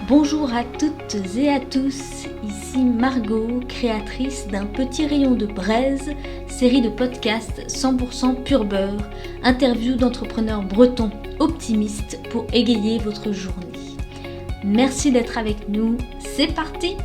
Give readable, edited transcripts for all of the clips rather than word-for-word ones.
Bonjour à toutes et à tous, ici Margot, créatrice d'un petit rayon de braise, série de podcasts 100% pur beurre, interviews d'entrepreneurs bretons optimistes pour égayer votre journée. Merci d'être avec nous, c'est parti!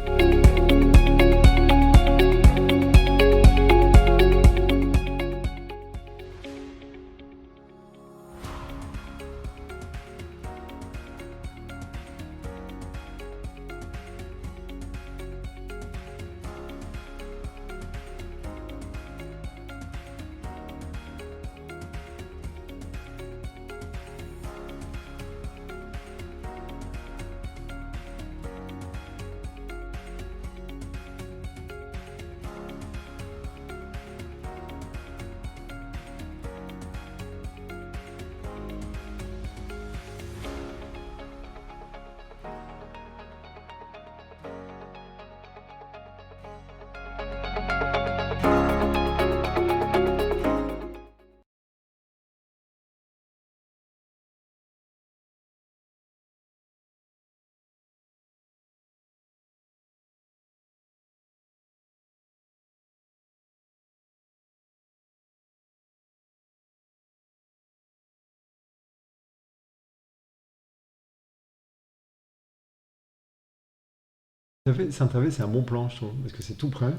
Saint-Tropez, c'est un bon plan, je trouve, parce que c'est tout près.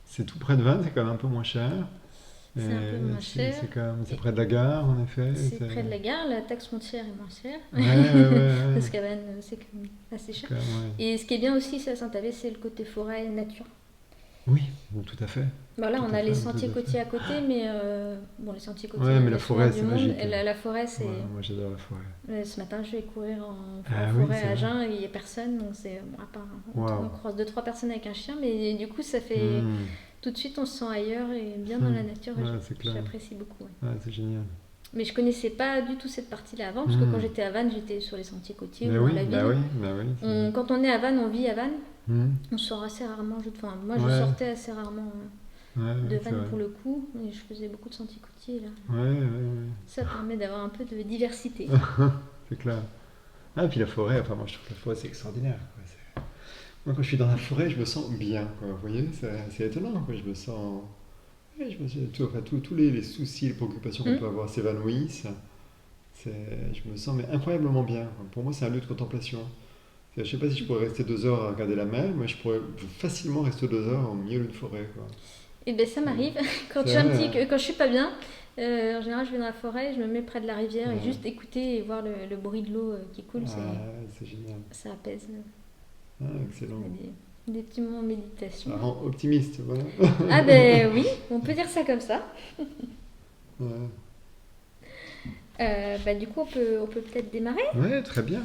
C'est tout près de Vannes, c'est quand même un peu moins cher. Et C'est un peu moins cher. c'est près de la gare, en effet. C'est près de la gare, la taxe foncière est moins chère. Ouais. Parce qu'à Vannes, c'est quand même assez cher. Quand même, ouais. Et ce qui est bien aussi à Saint-Tropez, c'est le côté forêt et nature. Oui, bon, tout à fait. Bon, là, Tout on à a fait, les tout sentiers à fait. côtiers à côté, mais les sentiers côtiers, Ouais, mais il y la a forêt, souvent c'est du monde. magique. Et la forêt, c'est. Ouais, moi, j'adore la forêt. Ce matin, je vais courir en Ah oui, forêt c'est à vrai. Agen, et il n'y a personne, donc c'est. Bon, à part, Waouh. on croise 2-3 personnes avec un chien, mais du coup, ça fait. Hmm. Tout de suite, on se sent ailleurs et bien dans la nature. Et Ouais, c'est clair. j'apprécie beaucoup. Ouais. Ouais, c'est génial. Mais je connaissais pas du tout cette partie-là avant, parce que quand j'étais à Vannes, j'étais sur les sentiers côtiers ou dans la ville. Bah oui. Quand on est à Vannes, on vit à Vannes. Hmm. On sort assez rarement. Moi, Ouais. je sortais assez rarement de c'est Vannes vrai. pour le coup, et je faisais beaucoup de sentiers côtiers là. Ouais. Ça permet d'avoir un peu de diversité. C'est clair. Ah, et puis la forêt, enfin, moi, je trouve que la forêt, c'est extraordinaire, quoi. Moi, quand je suis dans la forêt, je me sens bien, quoi. Vous voyez, c'est étonnant, quoi. Je me sens. Ouais, tous les soucis, les préoccupations qu'on peut avoir s'évanouissent. Je me sens mais incroyablement bien, quoi. Pour moi, c'est un lieu de contemplation. Je ne sais pas si je pourrais rester 2 heures à regarder la mer, mais je pourrais facilement rester 2 heures au milieu d'une forêt, quoi. Et ben ça m'arrive quand je suis pas bien. En général, je vais dans la forêt, je me mets près de la rivière et juste écouter et voir le bruit de l'eau qui coule, C'est génial. ça apaise. Ah, excellent. Des petits moments de méditation. Ça rend optimiste, voilà. Ah ben oui, on peut dire ça comme ça. Ouais. Du coup, on peut peut-être démarrer. Ouais, très bien.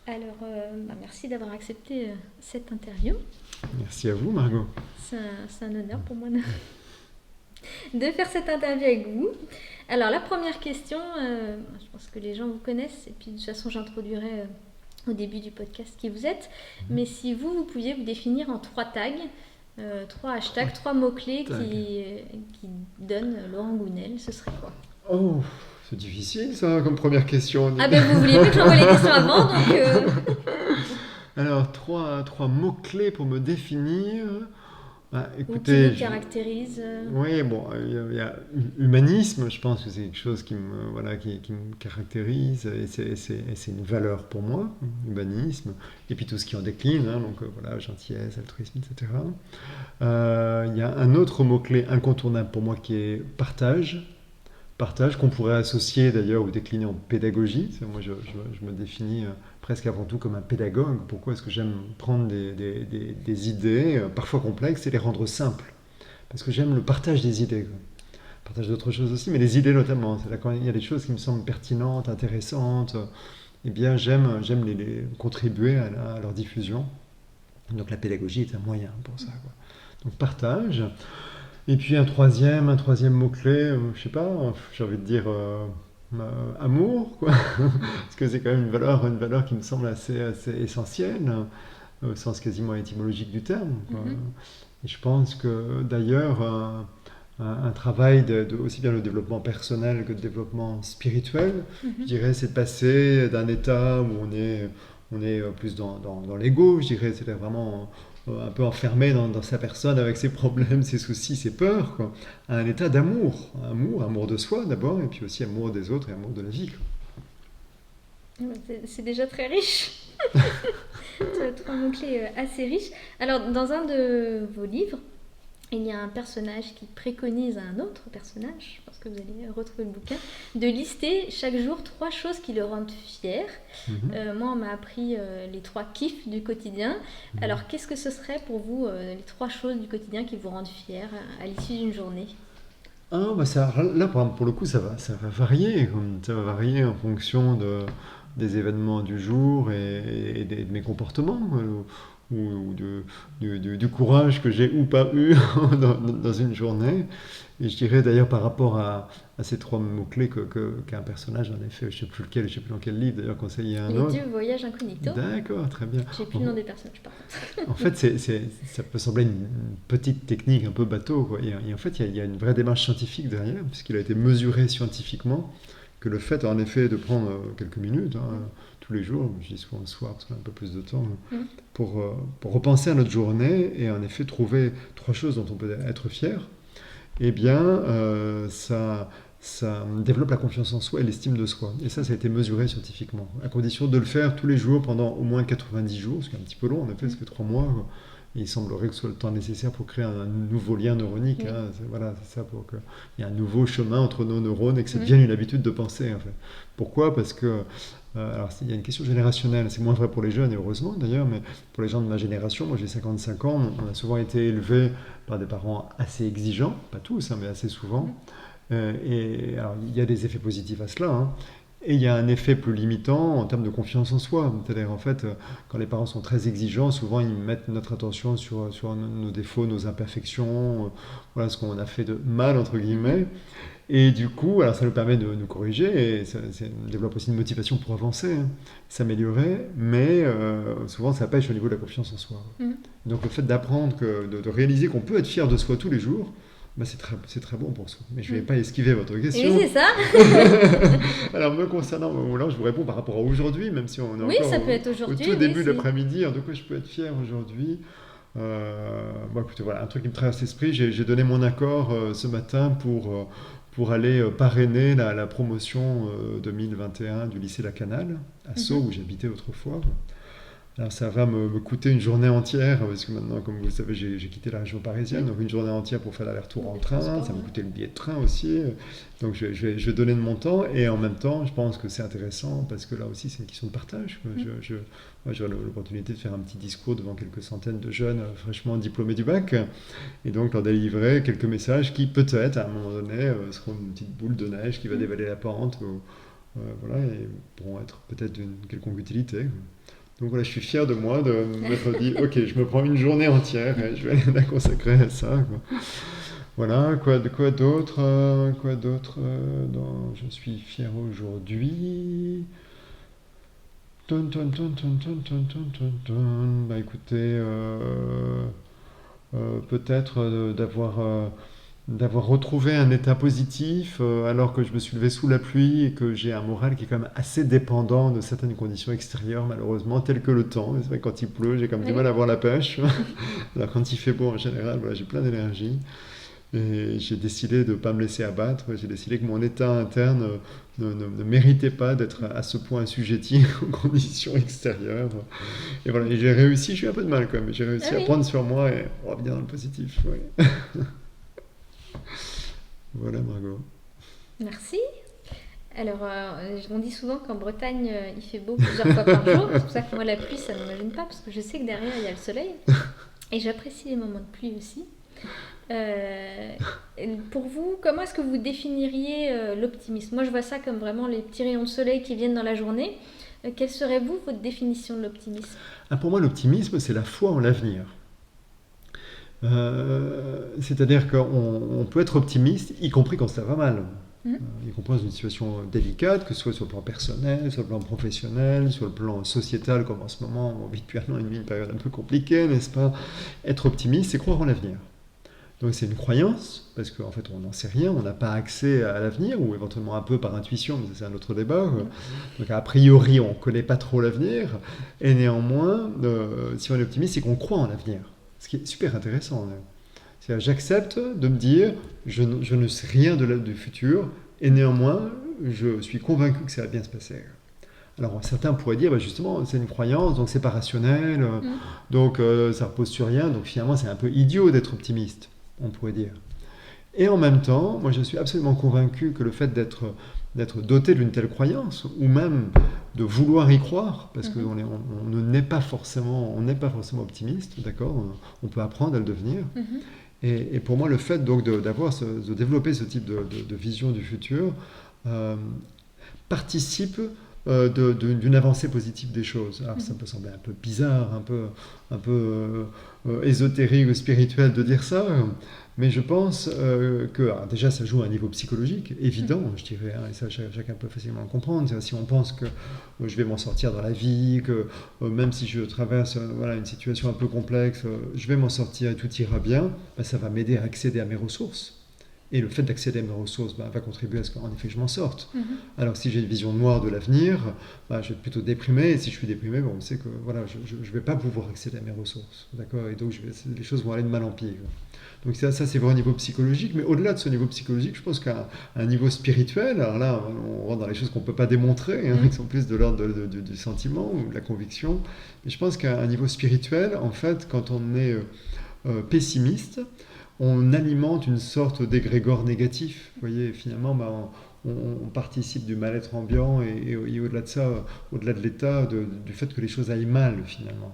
Alors, merci d'avoir accepté cette interview. Merci à vous, Margot. C'est un honneur pour moi de faire cette interview avec vous. Alors, la première question, je pense que les gens vous connaissent, et puis de toute façon, j'introduirai au début du podcast qui vous êtes. Mais si vous pouviez vous définir en 3 tags, 3 hashtags, 3 mots-clés qui donnent Laurent Gounelle, ce serait quoi? Oh, c'est difficile, ça, comme première question. Ah ben, vous vouliez pas que j'envoie les questions avant, donc... Alors, trois mots-clés pour me définir. Bah, Ou qui écoutez, vous caractérise. Oui, bon, il y a humanisme, je pense que c'est quelque chose qui me caractérise, et c'est une valeur pour moi, humanisme, et puis tout ce qui en décline, hein, donc voilà, gentillesse, altruisme, etc. Il y a un autre mot-clé incontournable pour moi qui est partage, qu'on pourrait associer d'ailleurs ou décliner en pédagogie. Moi, je me définis presque avant tout comme un pédagogue. Pourquoi est-ce que j'aime prendre des idées, parfois complexes, et les rendre simples? Parce que j'aime le partage des idées, quoi. Le partage d'autres choses aussi, mais les idées notamment. C'est là quand il y a des choses qui me semblent pertinentes, intéressantes, eh bien j'aime les contribuer à leur diffusion. Donc la pédagogie est un moyen pour ça, quoi. Donc partage. Et puis un troisième mot-clé, je sais pas, j'ai envie de dire amour, quoi. Parce que c'est quand même une valeur qui me semble assez essentielle, au sens quasiment étymologique du terme, quoi. Et je pense que d'ailleurs, un travail aussi bien le développement personnel que le développement spirituel, je dirais, c'est de passer d'un état où on est on est plus dans l'ego, je dirais, c'est vraiment un peu enfermé dans sa personne avec ses problèmes, ses soucis, ses peurs, quoi, à un état d'amour, amour de soi d'abord, et puis aussi amour des autres et amour de la vie, quoi. C'est déjà très riche. Trois mots-clés assez riches. Alors, dans un de vos livres, il y a un personnage qui préconise à un autre personnage, je pense que vous allez retrouver le bouquin, de lister chaque jour 3 choses qui le rendent fier. Moi, on m'a appris les 3 kiffs du quotidien. Alors, qu'est-ce que ce serait pour vous les 3 choses du quotidien qui vous rendent fier à l'issue d'une journée? Là, pour le coup, ça va varier. Ça va varier en fonction des événements du jour et de mes comportements, ou du courage que j'ai ou pas eu dans une journée. Et je dirais d'ailleurs par rapport à ces 3 mots-clés qu'un personnage, en effet, je ne sais plus lequel, je ne sais plus dans quel livre d'ailleurs, conseillé à un autre. Les Dieux voyagent incognito. D'accord, très bien. J'ai plus le nom des personnages par contre. En fait, ça peut sembler une petite technique un peu bateau, quoi. Et en fait, il y a une vraie démarche scientifique derrière, puisqu'il a été mesuré scientifiquement que le fait, en effet, de prendre quelques minutes, tous les jours, je dis souvent le soir parce qu'on a un peu plus de temps, pour repenser à notre journée et en effet trouver 3 choses dont on peut être fier, eh bien, ça développe la confiance en soi et l'estime de soi. Et ça a été mesuré scientifiquement, à condition de le faire tous les jours pendant au moins 90 jours, ce qui est un petit peu long, en effet, parce que 3 mois, quoi. Et il semblerait que ce soit le temps nécessaire pour créer un nouveau lien neuronique. C'est ça, pour qu'il y ait un nouveau chemin entre nos neurones et que ça devienne une habitude de penser, en fait. Pourquoi ? Parce que alors, il y a une question générationnelle, c'est moins vrai pour les jeunes, et heureusement d'ailleurs, mais pour les gens de ma génération, moi j'ai 55 ans, on a souvent été élevés par des parents assez exigeants, pas tous, mais assez souvent. Et alors, il y a des effets positifs à cela, et il y a un effet plus limitant en termes de confiance en soi. C'est-à-dire, en fait, quand les parents sont très exigeants, souvent ils mettent notre attention sur nos défauts, nos imperfections, voilà ce qu'on a fait de mal, entre guillemets. Et du coup, alors ça nous permet de nous corriger et ça développe aussi une motivation pour avancer, s'améliorer, mais souvent ça pêche au niveau de la confiance en soi. Donc le fait d'apprendre, de réaliser qu'on peut être fier de soi tous les jours, c'est très bon pour soi. Mais je ne vais pas esquiver votre question. Oui, c'est ça. Alors me concernant, là, je vous réponds par rapport à aujourd'hui, même si on est encore ça peut être aujourd'hui, au tout début de l'après-midi. En tout cas, je peux être fier aujourd'hui. Écoutez, voilà, un truc qui me traverse l'esprit, j'ai donné mon accord ce matin pour aller parrainer la promotion 2021 du lycée La Canale, à Sceaux, où j'habitais autrefois. Alors ça va me coûter une journée entière, parce que maintenant, comme vous le savez, j'ai quitté la région parisienne, donc une journée entière pour faire l'aller-retour en train, ça me coûtait le billet de train aussi, donc je vais donner de mon temps, et en même temps, je pense que c'est intéressant, parce que là aussi, c'est une question de partage. Moi, j'aurai l'opportunité de faire un petit discours devant quelques centaines de jeunes fraîchement diplômés du bac, et donc leur délivrer quelques messages qui, peut-être, à un moment donné, seront une petite boule de neige qui va dévaler la pente, et pourront être peut-être d'une quelconque utilité. Donc voilà, je suis fier de moi de m'être dit, ok, je me prends une journée entière et je vais la consacrer à ça, quoi. Voilà, quoi d'autre dont je suis fier aujourd'hui. Écoutez, peut-être d'avoir retrouvé un état positif alors que je me suis levé sous la pluie et que j'ai un moral qui est quand même assez dépendant de certaines conditions extérieures, malheureusement, telles que le temps. C'est vrai que quand il pleut, j'ai quand même du mal à voir la pêche. Alors quand il fait beau, en général, voilà, j'ai plein d'énergie. Et j'ai décidé de ne pas me laisser abattre. J'ai décidé que mon état interne ne méritait pas d'être à ce point assujetti aux conditions extérieures. Et voilà, et j'ai réussi, j'ai eu un peu de mal quand même, mais j'ai réussi à prendre sur moi et revenir dans le positif. Ouais. Voilà, Margot. Merci. Alors, on dit souvent qu'en Bretagne, il fait beau plusieurs fois par jour. C'est pour ça que moi, la pluie, ça ne m'imagine pas, parce que je sais que derrière, il y a le soleil. Et j'apprécie les moments de pluie aussi. Pour vous, comment est-ce que vous définiriez l'optimisme ? Moi, je vois ça comme vraiment les petits rayons de soleil qui viennent dans la journée. Quelle serait, vous, votre définition de l'optimisme ? Pour moi, l'optimisme, c'est la foi en l'avenir. C'est-à-dire qu'on peut être optimiste, y compris quand ça va mal. Y compris dans une situation délicate, que ce soit sur le plan personnel, sur le plan professionnel, sur le plan sociétal, comme en ce moment, on vit depuis 1 an et demi une période un peu compliquée, n'est-ce pas ? Être optimiste, c'est croire en l'avenir. Donc c'est une croyance, parce qu'en fait on n'en sait rien, on n'a pas accès à l'avenir, ou éventuellement un peu par intuition, mais ça, c'est un autre débat. Donc a priori on ne connaît pas trop l'avenir, et néanmoins, si on est optimiste, c'est qu'on croit en l'avenir. Ce qui est super intéressant. C'est-à-dire, j'accepte de me dire, je ne sais rien du futur, et néanmoins, je suis convaincu que ça va bien se passer. Alors certains pourraient dire, bah, justement, c'est une croyance, donc c'est pas rationnel, donc ça repose sur rien, donc finalement c'est un peu idiot d'être optimiste, on pourrait dire. Et en même temps, moi je suis absolument convaincu que le fait d'être doté d'une telle croyance, ou même de vouloir y croire, parce qu'on on n'est pas forcément optimiste, d'accord, on peut apprendre à le devenir. Et pour moi, le fait donc de développer ce type de vision du futur participe d'une avancée positive des choses. Alors ça peut sembler un peu bizarre, un peu ésotérique ou spirituel de dire ça, mais je pense que alors déjà ça joue à un niveau psychologique évident, je dirais, hein, et ça chacun peut facilement le comprendre. Si on pense que je vais m'en sortir dans la vie, que même si je traverse voilà, une situation un peu complexe, je vais m'en sortir et tout ira bien, ben, ça va m'aider à accéder à mes ressources. Et le fait d'accéder à mes ressources va contribuer à ce qu'en effet je m'en sorte. Alors que si j'ai une vision noire de l'avenir, je vais être plutôt déprimé. Et si je suis déprimé, on sait que voilà, je ne vais pas pouvoir accéder à mes ressources. D'accord ? Et donc les choses vont aller de mal en pire. Donc ça c'est vraiment au niveau psychologique. Mais au-delà de ce niveau psychologique, je pense qu'à un niveau spirituel, alors là on rentre dans les choses qu'on ne peut pas démontrer, qui sont plus de l'ordre du sentiment ou de la conviction. Mais je pense qu'à un niveau spirituel, en fait, quand on est pessimiste, on alimente une sorte d'égrégore négatif. Vous voyez, finalement, on participe du mal-être ambiant et au-delà de ça, au-delà de l'état, du fait que les choses aillent mal, finalement.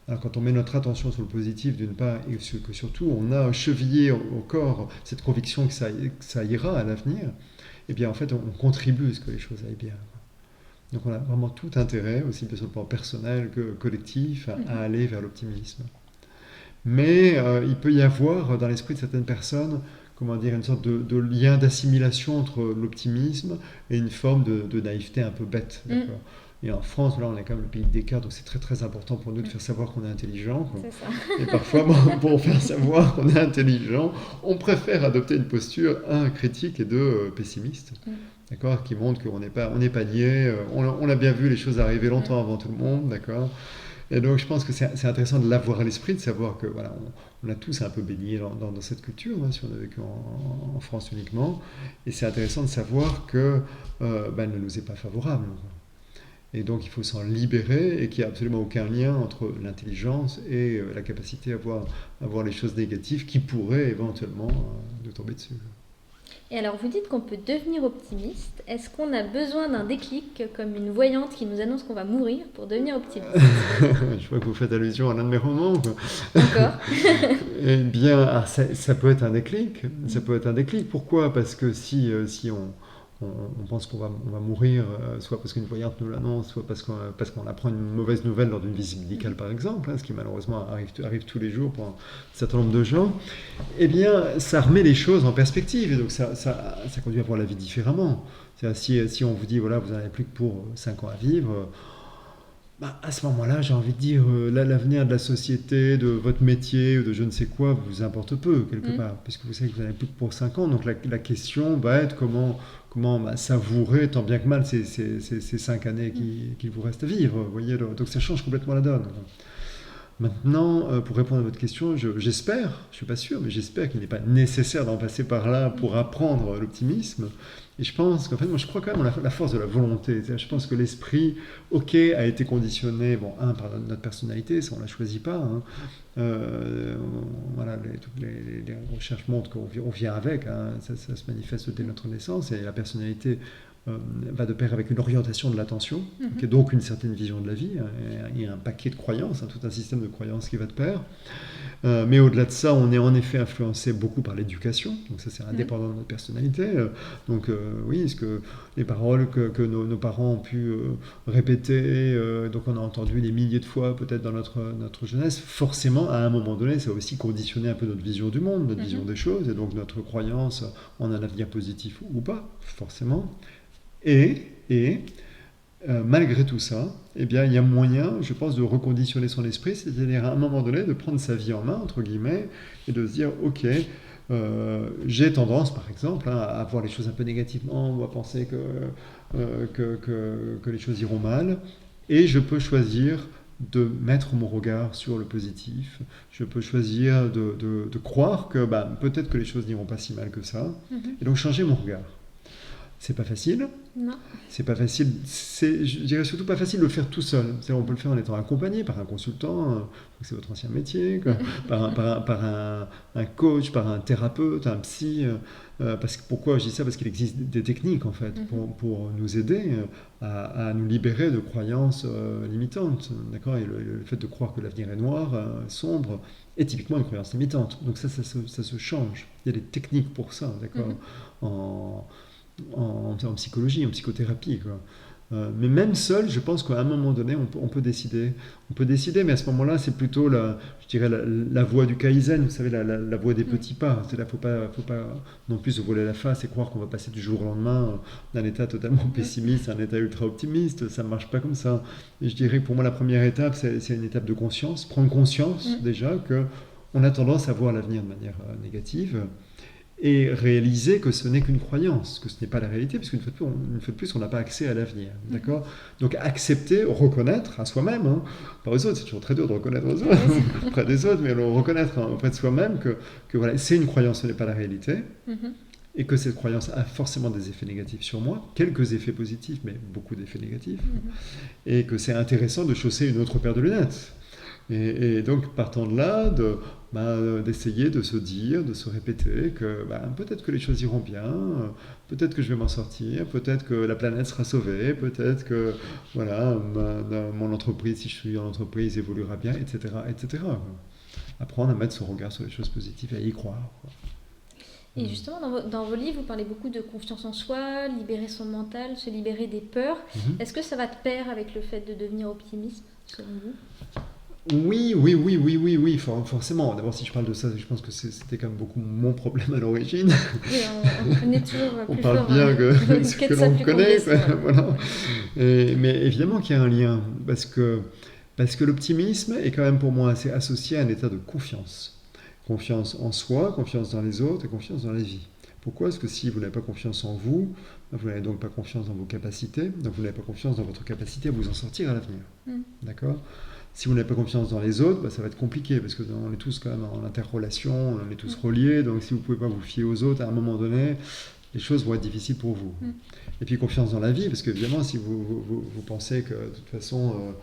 Alors, quand on met notre attention sur le positif, d'une part, et que surtout on a chevillé au corps cette conviction que ça ira à l'avenir, eh bien, en fait, on contribue à ce que les choses aillent bien. Donc, on a vraiment tout intérêt, aussi bien sur le plan personnel que collectif, à aller vers l'optimisme. Mais il peut y avoir dans l'esprit de certaines personnes, comment dire, une sorte de lien d'assimilation entre l'optimisme et une forme de naïveté un peu bête. D'accord. Et en France, là, on est quand même le pays de Descartes, donc c'est très très important pour nous de faire savoir qu'on est intelligent. Quoi. C'est ça. Et parfois, pour faire savoir qu'on est intelligent, on préfère adopter une posture, critique et pessimiste. D'accord, qui montre qu'on n'est pas niais, on a bien vu les choses arriver longtemps avant tout le monde, d'accord. Et donc je pense que c'est intéressant de l'avoir à l'esprit, de savoir que voilà, on a tous un peu baigné dans cette culture, si on a vécu en France uniquement, et c'est intéressant de savoir que elle ne nous est pas favorable. Et donc il faut s'en libérer et qu'il n'y a absolument aucun lien entre l'intelligence et la capacité à voir les choses négatives qui pourraient éventuellement nous tomber dessus. Et alors, vous dites qu'on peut devenir optimiste. Est-ce qu'on a besoin d'un déclic, comme une voyante qui nous annonce qu'on va mourir, pour devenir optimiste ? Je vois que vous faites allusion à l'un de mes romans. Quoi. D'accord. Eh bien, ça peut être un déclic. Ça peut être un déclic. Pourquoi ? Parce que si on pense qu'on va mourir, soit parce qu'une voyante nous l'annonce, soit parce qu'on apprend une mauvaise nouvelle lors d'une visite médicale, par exemple, ce qui malheureusement arrive tous les jours pour un certain nombre de gens, eh bien, ça remet les choses en perspective, et donc ça conduit à voir la vie différemment. C'est-à-dire, si on vous dit, voilà, vous n'en avez plus que pour 5 ans à vivre, à ce moment-là, j'ai envie de dire, l'avenir de la société, de votre métier, ou de je ne sais quoi, vous importe peu, quelque part, puisque vous savez que vous n'en avez plus que pour 5 ans. Donc la question va être comment savourer tant bien que mal ces 5 années qu'il vous reste à vivre. Vous voyez, donc ça change complètement la donne. Maintenant, pour répondre à votre question, j'espère, je ne suis pas sûr, mais j'espère qu'il n'est pas nécessaire d'en passer par là pour apprendre l'optimisme. Et je pense qu'en fait, moi je crois quand même en la force de la volonté. Je pense que l'esprit, a été conditionné, par notre personnalité, ça on ne la choisit pas. Voilà, toutes les recherches montrent qu'on vient avec, ça se manifeste dès notre naissance, et la personnalité va de pair avec une orientation de l'attention, qui est donc une certaine vision de la vie, et un paquet de croyances, tout un système de croyances qui va de pair. Mais au-delà de ça, on est en effet influencé beaucoup par l'éducation, donc ça c'est indépendant de notre personnalité. Donc oui, est-ce que les paroles que nos parents ont pu répéter, donc on a entendu des milliers de fois peut-être dans notre jeunesse, forcément à un moment donné ça a aussi conditionné un peu notre vision du monde, notre vision des choses, et donc notre croyance en un avenir positif ou pas, forcément. Et malgré tout ça, eh bien, il y a moyen, je pense, de reconditionner son esprit, c'est-à-dire à un moment donné de prendre sa vie en main, entre guillemets, et de se dire, ok, j'ai tendance, par exemple, hein, à voir les choses un peu négativement, ou à penser que les choses iront mal, et je peux choisir de mettre mon regard sur le positif. Je peux choisir de croire que peut-être que les choses n'iront pas si mal que ça, et donc changer mon regard. C'est pas facile. Non. C'est pas facile. Je dirais surtout pas facile de le faire tout seul. C'est-à-dire, on peut le faire en étant accompagné par un consultant, c'est votre ancien métier, quoi, par un coach, par un thérapeute, un psy. Parce que, pourquoi je dis ça? Parce qu'il existe des techniques en fait pour nous aider à nous libérer de croyances limitantes. D'accord? Et le fait de croire que l'avenir est noir, sombre, est typiquement une croyance limitante. Donc ça se change. Il y a des techniques pour ça, d'accord? En psychologie, en psychothérapie, quoi. Mais même seul, je pense qu'à un moment donné, on peut décider. On peut décider, mais à ce moment-là, c'est plutôt je dirais la voie du kaizen, vous savez, la voie des petits pas. C'est là, faut pas non plus se voler la face et croire qu'on va passer du jour au lendemain d'un état totalement pessimiste à un état ultra optimiste. Ça ne marche pas comme ça. Et je dirais que pour moi, la première étape, c'est une étape de conscience. Prendre conscience déjà que on a tendance à voir l'avenir de manière négative. Et réaliser que ce n'est qu'une croyance, que ce n'est pas la réalité, parce qu'une fois de plus, on n'a pas accès à l'avenir. D'accord? Donc accepter, reconnaître à soi-même, hein, pas aux autres, c'est toujours très dur de reconnaître aux autres, auprès des autres, mais reconnaître auprès de soi-même que voilà, c'est une croyance, ce n'est pas la réalité, et que cette croyance a forcément des effets négatifs sur moi, quelques effets positifs, mais beaucoup d'effets négatifs, et que c'est intéressant de chausser une autre paire de lunettes. Et donc, partant de là, d'essayer de se dire, de se répéter que peut-être que les choses iront bien, peut-être que je vais m'en sortir, peut-être que la planète sera sauvée, peut-être que voilà, mon entreprise, si je suis en entreprise, évoluera bien, etc., etc. Apprendre à mettre son regard sur les choses positives et à y croire, quoi. Et justement, dans vos livres, vous parlez beaucoup de confiance en soi, libérer son mental, se libérer des peurs. Est-ce que ça va de pair avec le fait de devenir optimiste, selon vous? Oui, forcément. D'abord, si je parle de ça, je pense que c'était quand même beaucoup mon problème à l'origine. Oui, on est toujours On plus parle fort. bien que ce que l'on connaît, quoi. Ouais. Voilà. Mais évidemment qu'il y a un lien, parce que l'optimisme est quand même pour moi assez associé à un état de confiance. Confiance en soi, confiance dans les autres et confiance dans la vie. Pourquoi? Parce que si vous n'avez pas confiance en vous, vous n'avez donc pas confiance dans vos capacités, donc vous n'avez pas confiance dans votre capacité à vous en sortir à l'avenir. D'accord? Si vous n'avez pas confiance dans les autres, ça va être compliqué, parce qu'on est tous quand même en interrelation, on est tous reliés, donc si vous ne pouvez pas vous fier aux autres, à un moment donné, les choses vont être difficiles pour vous. Et puis confiance dans la vie, parce qu'évidemment, si vous pensez que de toute façon,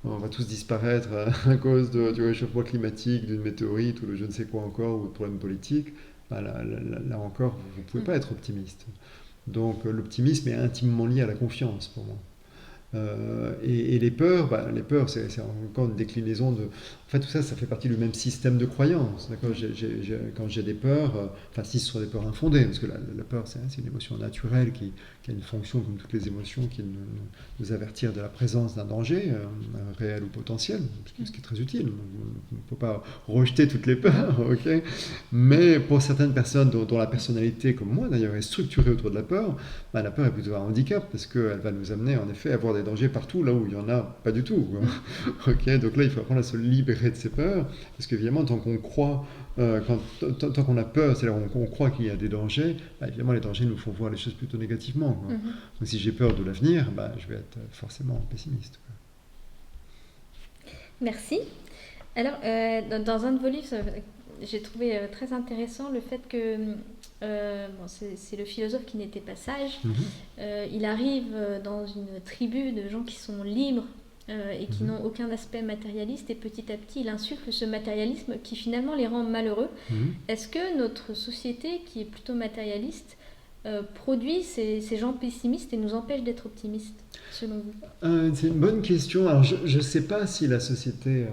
on va tous disparaître à cause du réchauffement climatique, d'une météorite, ou de je ne sais quoi encore, ou de problèmes politiques, là encore, vous ne pouvez pas être optimiste. Donc l'optimisme est intimement lié à la confiance, pour moi. Et les peurs, c'est encore une déclinaison de... En fait, tout ça, ça fait partie du même système de croyance. D'accord? Quand j'ai des peurs, si ce sont des peurs infondées, parce que la peur, c'est une émotion naturelle qui a une fonction, comme toutes les émotions, qui nous avertir de la présence d'un danger, réel ou potentiel, ce qui est très utile. On ne peut pas rejeter toutes les peurs, ok? Mais pour certaines personnes dont la personnalité, comme moi d'ailleurs, est structurée autour de la peur est plutôt un handicap, parce qu'elle va nous amener en effet à voir des dangers partout, là où il n'y en a pas du tout. Okay, donc là, il faut apprendre à se libérer de ses peurs, parce qu'évidemment, tant qu'on croit, tant qu'on a peur, c'est-à-dire qu'on croit qu'il y a des dangers, évidemment, les dangers nous font voir les choses plutôt négativement, quoi. Donc si j'ai peur de l'avenir, je vais être forcément pessimiste, quoi. Merci. Alors, dans un de vos livres, j'ai trouvé très intéressant le fait que c'est le philosophe qui n'était pas sage. Il arrive dans une tribu de gens qui sont libres et qui n'ont aucun aspect matérialiste, et petit à petit il insuffle ce matérialisme qui finalement les rend malheureux. Est-ce que notre société, qui est plutôt matérialiste, produit ces gens pessimistes et nous empêche d'être optimistes, selon vous? C'est une bonne question. Alors je ne sais pas si la société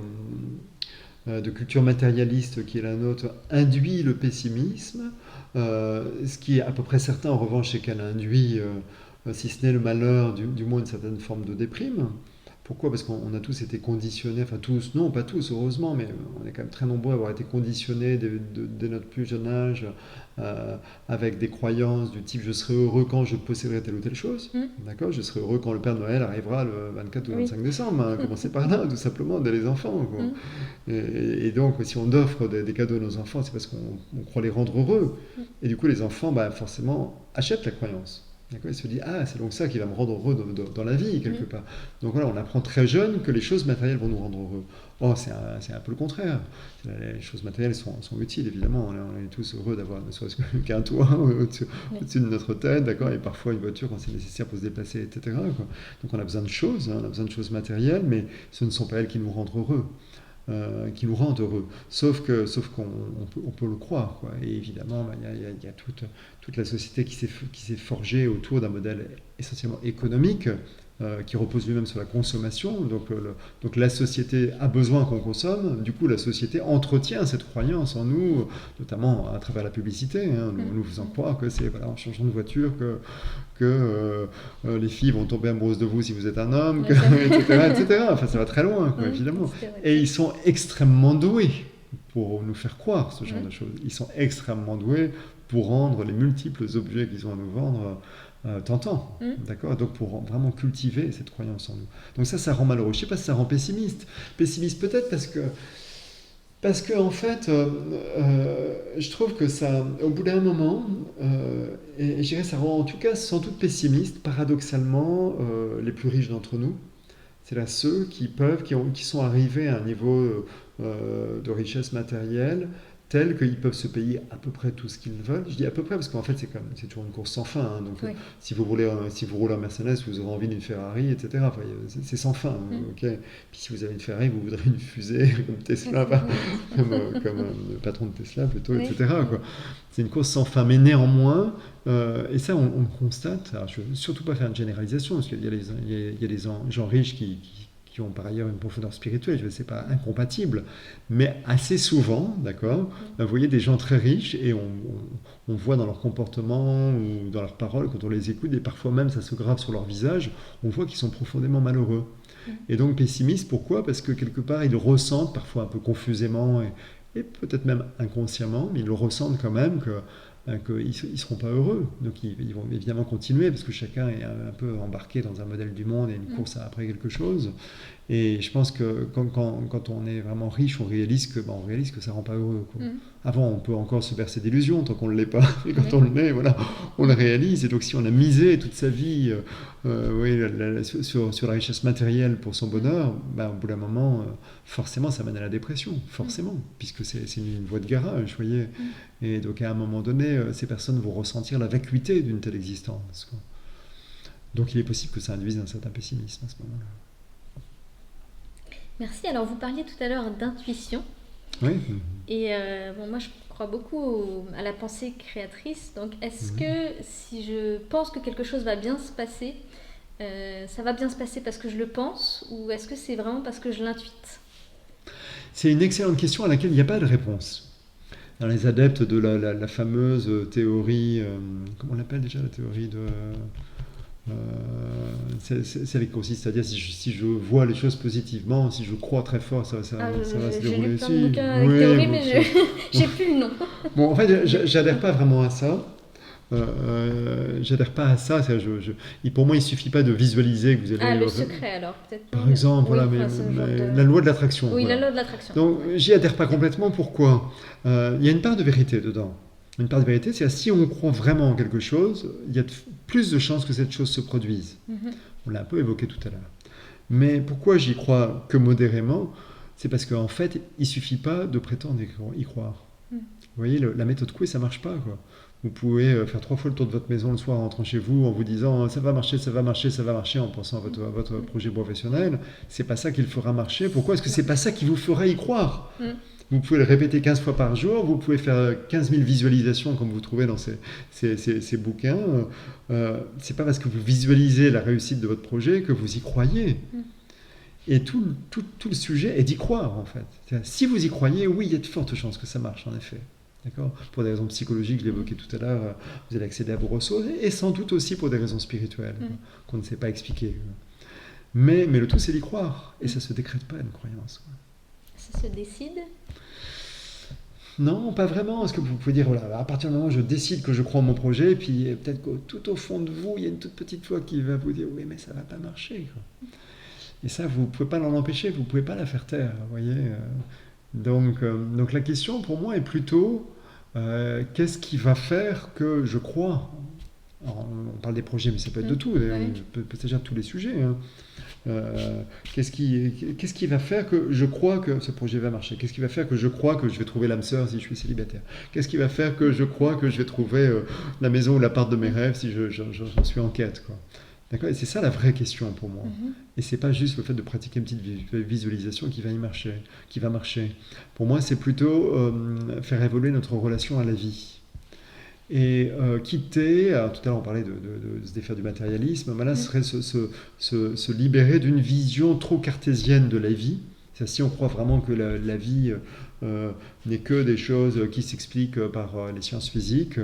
de culture matérialiste qui est la nôtre induit le pessimisme. Ce qui est à peu près certain en revanche, c'est qu'elle induit, si ce n'est le malheur, du moins une certaine forme de déprime. Pourquoi? Parce qu'on a tous été conditionnés, enfin tous, non pas tous heureusement, mais on est quand même très nombreux à avoir été conditionnés dès notre plus jeune âge avec des croyances du type je serai heureux quand je posséderai telle ou telle chose. D'accord? Je serai heureux quand le Père Noël arrivera le 24 ou le 25 décembre. Hein. Commencez par là, tout simplement, dès les enfants. Quoi. Et donc, si on offre des cadeaux à nos enfants, c'est parce qu'on croit les rendre heureux. Et du coup, les enfants, forcément, achètent la croyance. D'accord, il se dit, ah, c'est donc ça qui va me rendre heureux dans la vie, quelque part. Donc voilà, on apprend très jeune que les choses matérielles vont nous rendre heureux. Oh, c'est un peu le contraire. Les choses matérielles sont utiles, évidemment. On est tous heureux d'avoir ne serait-ce qu'un toit au-dessus de notre tête, d'accord, et parfois une voiture quand c'est nécessaire pour se déplacer, etc. Quoi. Donc on a besoin de choses, on a besoin de choses matérielles, mais ce ne sont pas elles qui nous rendent heureux. Qui nous rendent heureux. Sauf qu'on peut le croire. Quoi. Et évidemment, il y a toute la société qui s'est forgée autour d'un modèle essentiellement économique qui repose lui-même sur la consommation. Donc la société a besoin qu'on consomme. Du coup, la société entretient cette croyance en nous, notamment à travers la publicité, nous faisant croire que c'est en changeant de voiture que les filles vont tomber amoureuses de vous si vous êtes un homme, etc. Enfin, ça va très loin, quoi, évidemment. Et ils sont extrêmement doués pour nous faire croire ce genre de choses. Ils sont extrêmement doués pour rendre les multiples objets qu'ils ont à nous vendre tentants. D'accord? Donc, pour vraiment cultiver cette croyance en nous. Donc ça rend malheureux. Je ne sais pas si ça rend pessimiste. Pessimiste peut-être parce que en fait, je trouve que ça, au bout d'un moment, et je dirais ça rend en tout cas sans doute pessimiste, paradoxalement, les plus riches d'entre nous. C'est-à-dire ceux qui sont arrivés à un niveau de richesse matérielle tel qu'ils peuvent se payer à peu près tout ce qu'ils veulent. Je dis à peu près parce qu'en fait c'est toujours une course sans fin. Hein. Donc si vous roulez en Mercedes, vous aurez envie d'une Ferrari, etc. Enfin, c'est sans fin. Okay. Puis si vous avez une Ferrari, vous voudrez une fusée comme Tesla, comme le patron de Tesla plutôt, etc. Quoi. C'est une course sans fin. Mais néanmoins, et ça on le constate, alors je ne veux surtout pas faire une généralisation, parce qu'il y a des gens riches qui ont par ailleurs une profondeur spirituelle, je ne sais pas, incompatible, mais assez souvent, d'accord, vous voyez des gens très riches et on voit dans leur comportement ou dans leurs paroles, quand on les écoute, et parfois même ça se grave sur leur visage, on voit qu'ils sont profondément malheureux. Et donc pessimistes, pourquoi? Parce que quelque part, ils le ressentent, parfois un peu confusément et peut-être même inconsciemment, mais ils le ressentent quand même qu'ils ne seront pas heureux. Donc ils vont évidemment continuer parce que chacun est un peu embarqué dans un modèle du monde et une course après quelque chose. Et je pense que quand on est vraiment riche, on réalise que ça ne rend pas heureux. Quoi. Avant, on peut encore se bercer d'illusions tant qu'on ne l'est pas. Et quand on l'est, voilà, on le réalise. Et donc si on a misé toute sa vie sur la richesse matérielle pour son bonheur, au bout d'un moment, forcément, ça mène à la dépression. Forcément, puisque c'est une voie de garage, vous voyez. Et donc à un moment donné, ces personnes vont ressentir la vacuité d'une telle existence. Quoi. Donc il est possible que ça induise un certain pessimisme à ce moment-là. Merci. Alors vous parliez tout à l'heure d'intuition. Oui. Et moi je crois beaucoup à la pensée créatrice. Donc est-ce que si je pense que quelque chose va bien se passer, ça va bien se passer parce que je le pense, ou est-ce que c'est vraiment parce que je l'intuite? C'est une excellente question à laquelle il n'y a pas de réponse. Dans les adeptes de la fameuse théorie, comment on l'appelle déjà, la théorie de... c'est avec consiste, c'est-à-dire si je vois les choses positivement, si je crois très fort, ça va se dérouler aussi. J'ai lu plein de bouquins avec théorie, mais j'ai plus le nom. Bon, en fait, j'adhère pas vraiment à ça. J'adhère pas à ça. Pour moi, il suffit pas de visualiser que vous allez. Le secret alors peut-être. Par exemple, voilà, mais la loi de l'attraction. Oui, voilà. la loi de l'attraction. Donc, j'y adhère pas complètement. Pourquoi? Il y a une part de vérité dedans. Une part de vérité, c'est que si on croit vraiment en quelque chose, il y a plus de chances que cette chose se produise. On l'a un peu évoqué tout à l'heure. Mais pourquoi j'y crois que modérément? C'est parce qu'en fait, il suffit pas de prétendre y croire. Vous voyez, la méthode Coué, ça marche pas, quoi. Vous pouvez faire 3 fois le tour de votre maison le soir en rentrant chez vous en vous disant ça va marcher, ça va marcher, ça va marcher en pensant à votre projet professionnel. C'est pas ça qui le fera marcher. Pourquoi? Parce que c'est pas ça qui vous fera y croire. Vous pouvez le répéter 15 fois par jour, vous pouvez faire 15 000 visualisations comme vous trouvez dans ces bouquins. C'est pas parce que vous visualisez la réussite de votre projet que vous y croyez. Et tout le sujet est d'y croire, en fait. Si vous y croyez, oui, il y a de fortes chances que ça marche, en effet. D'accord? Pour des raisons psychologiques, je l'évoquais tout à l'heure, vous allez accéder à vos ressources, et sans doute aussi pour des raisons spirituelles qu'on ne sait pas expliquer. Mais le tout, c'est d'y croire. Et ça ne se décrète pas, une croyance. Ça se décide? Non, pas vraiment. Parce que vous pouvez dire, voilà, à partir du moment où je décide que je crois en mon projet, et puis peut-être que tout au fond de vous, il y a une toute petite voix qui va vous dire, oui, mais ça ne va pas marcher. Et ça, vous ne pouvez pas l'en empêcher, vous ne pouvez pas la faire taire. Vous voyez. Donc la question pour moi est plutôt, qu'est-ce qui va faire que je crois? Alors, on parle des projets, mais ça peut être de tout, peut s'agir de tous les sujets. Hein. Qu'est-ce qui va faire que je crois que ce projet va marcher? Qu'est-ce qui va faire que je crois que je vais trouver l'âme sœur si je suis célibataire? Qu'est-ce qui va faire que je crois que je vais trouver la maison ou l'appart de mes rêves si j'en suis en quête, quoi? D'accord? Et c'est ça la vraie question pour moi. Et c'est pas juste le fait de pratiquer une petite visualisation qui va marcher. Pour moi, c'est plutôt faire évoluer notre relation à la vie. Et quitter, alors tout à l'heure on parlait de se défaire du matérialisme, mais là ce serait se libérer d'une vision trop cartésienne de la vie. C'est-à-dire, si on croit vraiment que la vie n'est que des choses qui s'expliquent par les sciences physiques,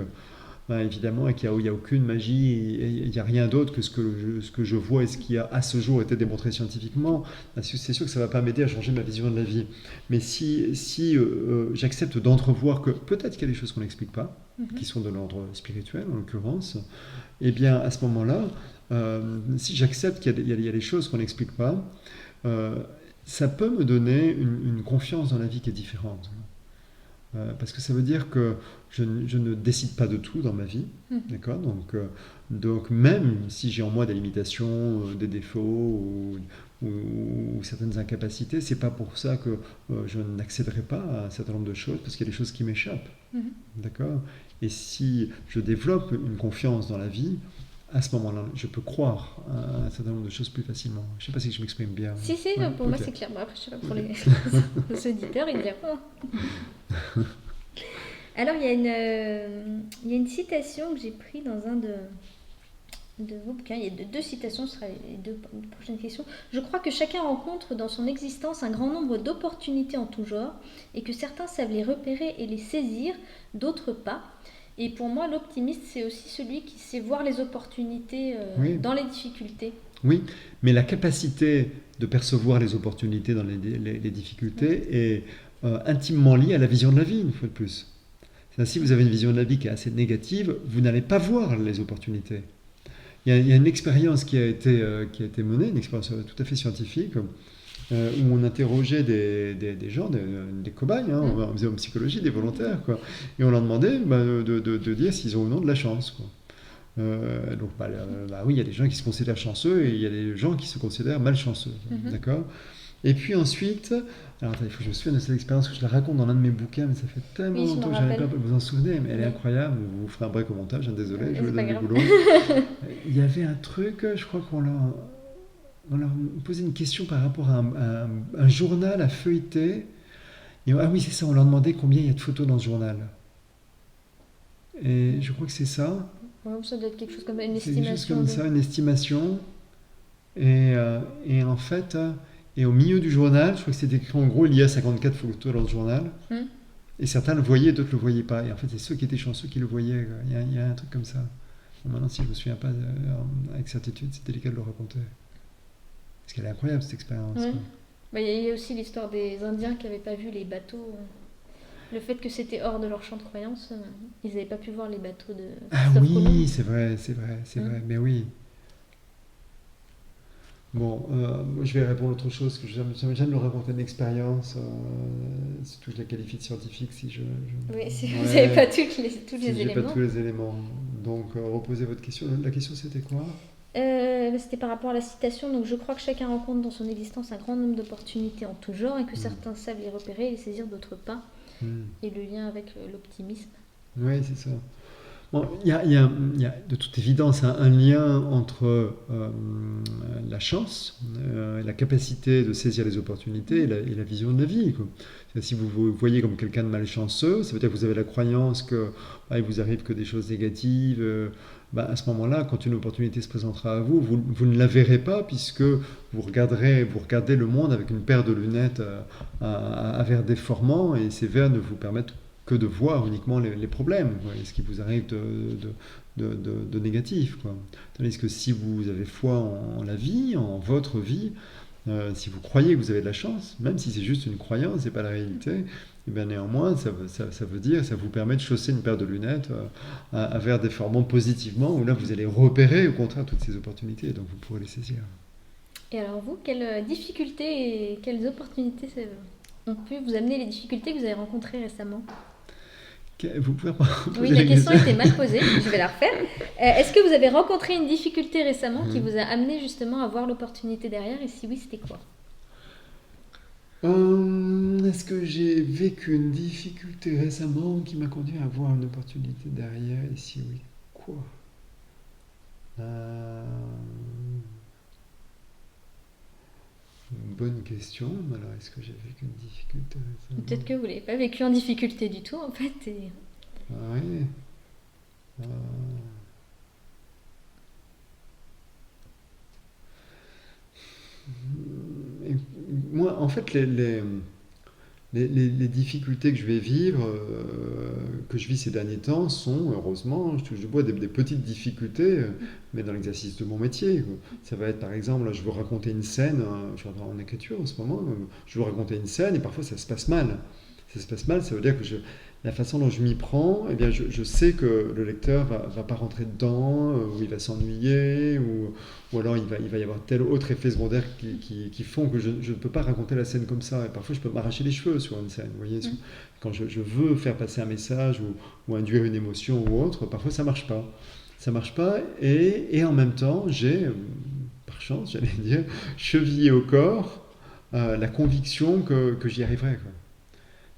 ben évidemment, et qu'il n'y a aucune magie, il n'y a rien d'autre que ce que je vois et ce qui a à ce jour été démontré scientifiquement, ben c'est sûr que ça ne va pas m'aider à changer ma vision de la vie. Mais si j'accepte d'entrevoir que peut-être qu'il y a des choses qu'on n'explique pas, qui sont de l'ordre spirituel en l'occurrence, eh bien à ce moment-là, si j'accepte qu'il y a des choses qu'on n'explique pas, ça peut me donner une confiance dans la vie qui est différente. Parce que ça veut dire que je ne décide pas de tout dans ma vie, d'accord? Donc même si j'ai en moi des limitations, des défauts ou certaines incapacités, c'est pas pour ça que je n'accéderai pas à un certain nombre de choses, parce qu'il y a des choses qui m'échappent, d'accord? Et si je développe une confiance dans la vie, à ce moment-là, je peux croire à un certain nombre de choses plus facilement. Je ne sais pas si je m'exprime bien. Si, pour moi c'est clair. Bon, après, je sais pas pour les auditeurs, ils diront. Oh. Alors, il y a une citation que j'ai prise dans un de vos bouquins. Il y a deux citations, ce sera les deux prochaines questions. Je crois que chacun rencontre dans son existence un grand nombre d'opportunités en tout genre, et que certains savent les repérer et les saisir, d'autres pas. Et pour moi, l'optimiste, c'est aussi celui qui sait voir les opportunités dans les difficultés. Oui, mais la capacité de percevoir les opportunités dans les difficultés est intimement liée à la vision de la vie, une fois de plus. Si vous avez une vision de la vie qui est assez négative, vous n'allez pas voir les opportunités. Il y a une expérience qui a été menée, une expérience tout à fait scientifique, où on interrogeait des gens, des cobayes, on faisait en psychologie, des volontaires, quoi. Et on leur demandait de dire s'ils ont ou non de la chance, quoi. Donc oui, il y a des gens qui se considèrent chanceux et il y a des gens qui se considèrent malchanceux, d'accord? Et puis ensuite, alors attendez, il faut que je me souvienne de cette expérience, que je la raconte dans l'un de mes bouquins, mais ça fait tellement longtemps que je n'arrive pas à vous en souvenir, mais elle est incroyable. Vous ferez un break au montage, désolé, je vous donne du boulot. Il y avait un truc, je crois qu'on leur posait une question par rapport à un journal à feuilleter. Et, ah oui, c'est ça, on leur demandait combien il y a de photos dans ce journal. Et je crois que c'est ça. Ouais, ça doit être quelque chose comme une estimation. C'est juste comme ça, une estimation. Et en fait, et au milieu du journal, je crois que c'était écrit en gros, il y a 54 photos dans le journal. Et certains le voyaient, d'autres ne le voyaient pas. Et en fait, c'est ceux qui étaient chanceux qui le voyaient. Il y a un truc comme ça. Bon, maintenant, si je ne me souviens pas avec certitude, c'est délicat de le raconter. Parce qu'elle est incroyable, cette expérience. Il y a aussi l'histoire des Indiens qui n'avaient pas vu les bateaux. Le fait que c'était hors de leur champ de croyance, ils n'avaient pas pu voir les bateaux de Christophe Colomb. C'est vrai, mais oui. Bon, je vais répondre à autre chose, que j'aime de le raconter une expérience, surtout que je la qualifie de scientifique si je... Oui, si vous n'avez pas tous les éléments. Pas tous les éléments. Donc, reposez votre question. La question, c'était quoi ? C'était par rapport à la citation. Donc, je crois que chacun rencontre dans son existence un grand nombre d'opportunités en tout genre et que certains savent les repérer et les saisir, d'autres pas. Et le lien avec l'optimisme. Oui, c'est ça. Bon, il y a de toute évidence un lien entre la chance, la capacité de saisir les opportunités et la vision de la vie, quoi. Si vous vous voyez comme quelqu'un de malchanceux, ça veut dire que vous avez la croyance qu'il vous arrive que des choses négatives. À ce moment-là, quand une opportunité se présentera à vous, vous ne la verrez pas puisque vous regardez le monde avec une paire de lunettes à verres déformants et ces verres ne vous permettent que de voir uniquement les problèmes, quoi, et ce qui vous arrive de négatif, quoi. Tandis que si vous avez foi en la vie, en votre vie, si vous croyez que vous avez de la chance, même si c'est juste une croyance, c'est pas la réalité, et bien néanmoins, ça veut dire, ça vous permet de chausser une paire de lunettes vers des formants positivement, où là vous allez repérer au contraire toutes ces opportunités, donc vous pourrez les saisir. Et alors vous, quelles difficultés et quelles opportunités ont pu vous amener les difficultés que vous avez rencontrées récemment? Vous pouvez Oui, la question était mal posée, je vais la refaire. Est-ce que vous avez rencontré une difficulté récemment qui vous a amené justement à voir l'opportunité derrière, et si oui, c'était quoi? Est-ce que j'ai vécu une difficulté récemment qui m'a conduit à voir une opportunité derrière? Et si oui, quoi? Une bonne question. Alors, est-ce que j'ai vécu une difficulté récemment? Peut-être que vous l'avez pas vécu en difficulté du tout, en fait. Oui. Moi, en fait, les difficultés que je vais vivre, que je vis ces derniers temps, sont, heureusement, je touche du bois, des petites difficultés, mais dans l'exercice de mon métier, quoi. Ça va être, par exemple, là, je veux raconter une scène, je suis en écriture en ce moment, je veux raconter une scène, et parfois ça se passe mal. Ça se passe mal, ça veut dire que la façon dont je m'y prends, eh bien, je sais que le lecteur va pas rentrer dedans, ou il va s'ennuyer, ou alors il va y avoir tel autre effet secondaire qui font que je ne peux pas raconter la scène comme ça. Et parfois, je peux m'arracher les cheveux sur une scène. Vous voyez, quand je veux faire passer un message ou induire une émotion ou autre, parfois ça marche pas. Ça marche pas, et en même temps, j'ai, par chance, j'allais dire, chevillé au corps la conviction que j'y arriverai, quoi.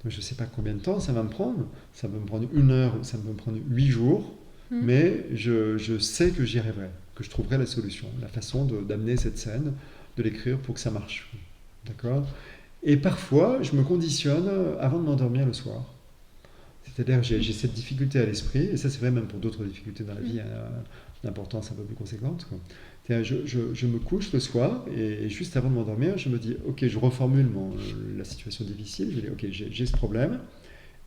Donc, je ne sais pas combien de temps ça va me prendre. Ça va me prendre 1 heure, ça va me prendre 8 jours. Mais je sais que j'y arriverai, que je trouverai la solution, la façon d'amener cette scène, de l'écrire pour que ça marche. D'accord? Et parfois, je me conditionne avant de m'endormir le soir. C'est-à-dire que j'ai cette difficulté à l'esprit, et ça c'est vrai même pour d'autres difficultés dans la vie, d'importance un peu plus conséquente, quoi. Je me couche le soir, et juste avant de m'endormir, je me dis, ok, je reformule la situation difficile, je dis, ok, j'ai ce problème,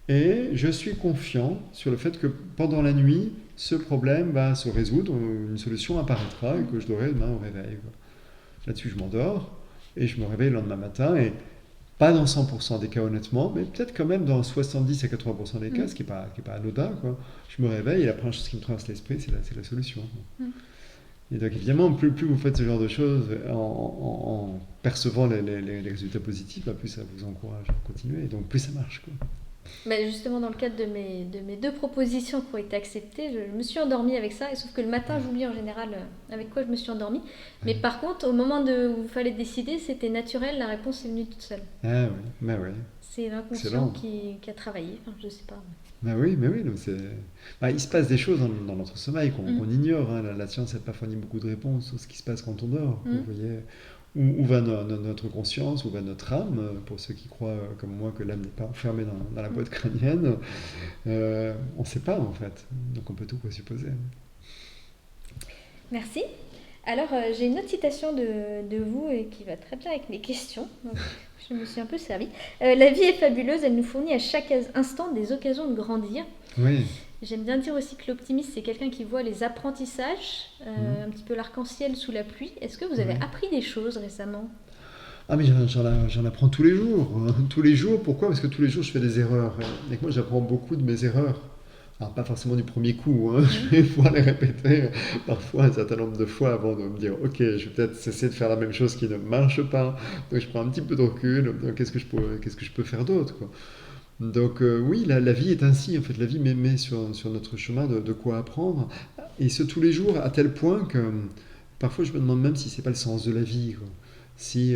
et je suis confiant sur le fait que pendant la nuit, ce problème va se résoudre, une solution apparaîtra, et que je l'aurai demain au réveil, quoi. Là-dessus, je m'endors, et je me réveille le lendemain matin, et pas dans 100% des cas honnêtement, mais peut-être quand même dans 70 à 80% des cas, ce qui n'est pas anodin, quoi. Je me réveille, et la première chose qui me traverse l'esprit, c'est la solution, quoi. Et donc évidemment, plus vous faites ce genre de choses en percevant les résultats positifs, plus ça vous encourage à continuer, et donc plus ça marche, quoi. Bah justement, dans le cadre de mes 2 propositions qui ont été acceptées, je me suis endormie avec ça, et sauf que le matin, j'oublie en général avec quoi je me suis endormie. Mais par contre, au moment où il fallait décider, c'était naturel, la réponse est venue toute seule. Ah oui, bah oui. C'est l'inconscient qui a travaillé, enfin, je sais pas. Bah oui, mais oui, donc il se passe des choses dans notre sommeil qu'on ignore, hein. La science n'a pas fourni beaucoup de réponses sur ce qui se passe quand on dort. Vous voyez, où va notre conscience, où va notre âme, pour ceux qui croient comme moi que l'âme n'est pas enfermée dans la boîte crânienne. On ne sait pas en fait, donc on peut tout présupposer. Merci. Alors, j'ai une autre citation de vous et qui va très bien avec mes questions. Donc, je me suis un peu servie. La vie est fabuleuse, elle nous fournit à chaque instant des occasions de grandir. Oui. J'aime bien dire aussi que l'optimiste, c'est quelqu'un qui voit les apprentissages, un petit peu l'arc-en-ciel sous la pluie. Est-ce que vous avez appris des choses récemment? Ah mais j'en apprends tous les jours. Tous les jours, pourquoi? Parce que tous les jours je fais des erreurs. Et que moi j'apprends beaucoup de mes erreurs. Alors pas forcément du premier coup, hein. Je vais pouvoir les répéter parfois un certain nombre de fois avant de me dire ok, je vais peut-être cesser de faire la même chose qui ne marche pas. Donc je prends un petit peu de recul, donc qu'est-ce que je peux faire d'autre, quoi. Donc oui, la vie est ainsi, en fait, la vie met sur notre chemin de quoi apprendre, et ce tous les jours, à tel point que parfois je me demande même si c'est pas le sens de la vie, quoi. Si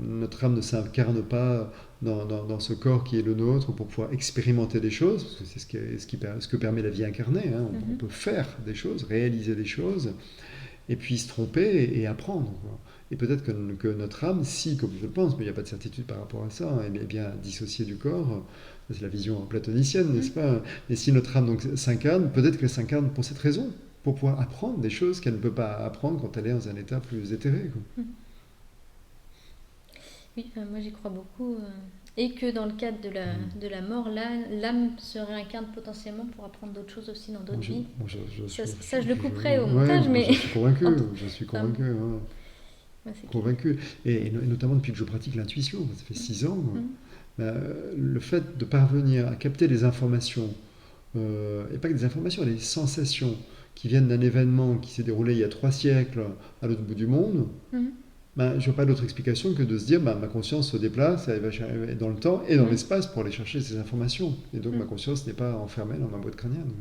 notre âme ne s'incarne pas dans ce corps qui est le nôtre pour pouvoir expérimenter des choses, parce que c'est ce que permet la vie incarnée, hein. On peut faire des choses, réaliser des choses, et puis se tromper et apprendre, quoi. Et peut-être que notre âme, si, comme je le pense, mais il n'y a pas de certitude par rapport à ça, elle est bien dissociée du corps, c'est la vision platonicienne, n'est-ce pas? Et si notre âme donc s'incarne, peut-être qu'elle s'incarne pour cette raison, pour pouvoir apprendre des choses qu'elle ne peut pas apprendre quand elle est dans un état plus éthéré, quoi. Oui, moi j'y crois beaucoup. Et que dans le cadre de la mort, l'âme se réincarne potentiellement pour apprendre d'autres choses aussi dans d'autres vies. Ça, je le couperai au montage, mais... Je suis convaincu, Enfin, hein. ouais, c'est Convaincu. Et notamment depuis que je pratique l'intuition, ça fait 6 ans, Mhm. le fait de parvenir à capter des informations, et pas que des informations, des sensations qui viennent d'un événement qui s'est déroulé il y a 3 siècles à l'autre bout du monde, Mhm. je ne vois pas d'autre explication que de se dire ma conscience se déplace, elle va dans le temps et dans Mhm. l'espace pour aller chercher ces informations. Et donc Mhm. ma conscience n'est pas enfermée dans ma boîte crânienne.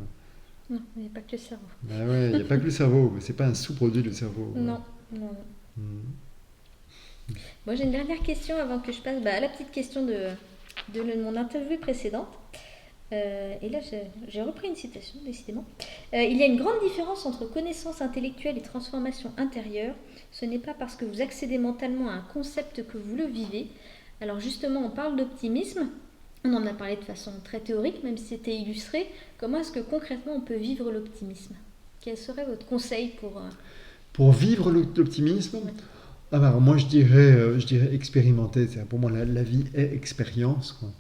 Non, il n'y a pas que le cerveau. Ouais, il n'y a pas que le cerveau, c'est pas un sous-produit du cerveau. Non, non, non. Mm. Moi, j'ai une dernière question avant que je passe à la petite question de mon interview précédente. Et là, j'ai repris une citation, décidément. Il y a une grande différence entre connaissance intellectuelle et transformation intérieure. Ce n'est pas parce que vous accédez mentalement à un concept que vous le vivez. Alors justement, on parle d'optimisme. On en a parlé de façon très théorique, même si c'était illustré. Comment est-ce que concrètement on peut vivre l'optimisme? Quel serait votre conseil pour... Pour vivre l'optimisme, Ouais. alors moi je dirais expérimenter. Pour moi, la vie est expérience, quoi.